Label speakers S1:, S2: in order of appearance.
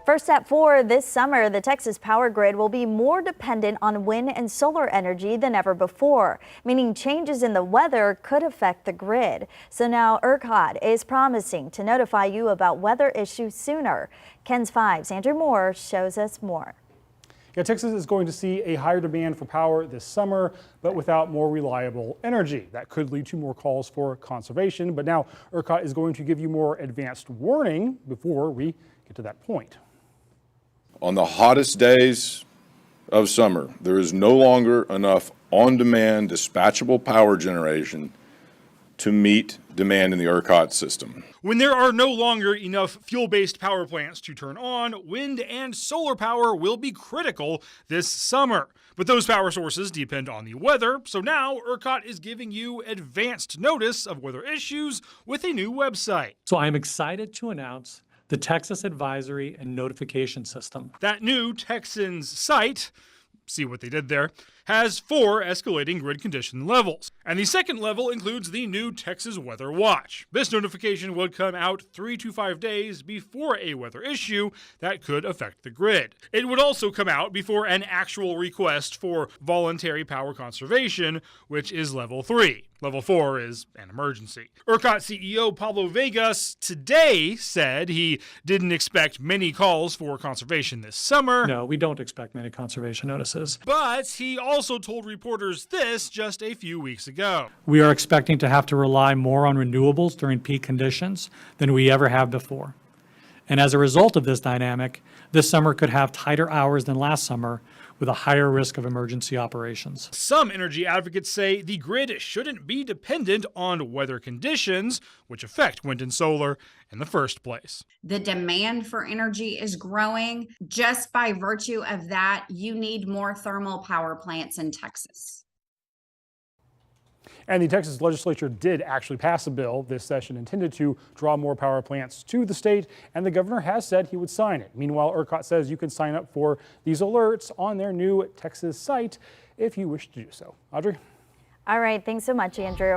S1: First at 4 this summer, the Texas power grid will be more dependent on wind and solar energy than ever before, meaning changes in the weather could affect the grid. So now ERCOT is promising to notify you about weather issues sooner. KENS 5's Andrew Moore shows us more.
S2: Yeah, Texas is going to see a higher demand for power this summer, but without more reliable energy. That could lead to more calls for conservation. But now ERCOT is going to give you more advanced warning before we get to that point.
S3: On the hottest days of summer, there is no longer enough on-demand dispatchable power generation to meet demand in the ERCOT system.
S4: When there are no longer enough fuel-based power plants to turn on, wind and solar power will be critical this summer. But those power sources depend on the weather, so now ERCOT is giving you advanced notice of weather issues with a new website.
S5: So I'm excited to announce the Texas Advisory and Notification System.
S4: That new Texans site, see what they did there, has 4 escalating grid condition levels. And the second level includes the new Texas Weather Watch. This notification would come out 3 to 5 days before a weather issue that could affect the grid. It would also come out before an actual request for voluntary power conservation, which is level 3. Level 4 is an emergency. ERCOT CEO Pablo Vegas today said he didn't expect many calls for conservation this summer.
S5: No, we don't expect many conservation notices.
S4: But he also told reporters this just a few weeks ago.
S5: We are expecting to have to rely more on renewables during peak conditions than we ever have before. And as a result of this dynamic, this summer could have tighter hours than last summer with a higher risk of emergency operations.
S4: Some energy advocates say the grid shouldn't be dependent on weather conditions, which affect wind and solar in the first place.
S6: The demand for energy is growing. Just by virtue of that, you need more thermal power plants in Texas.
S2: And the Texas legislature did actually pass a bill this session intended to draw more power plants to the state, and the governor has said he would sign it. Meanwhile, ERCOT says you can sign up for these alerts on their new Texas site if you wish to do so. Audrey?
S1: All right, thanks so much, Andrew.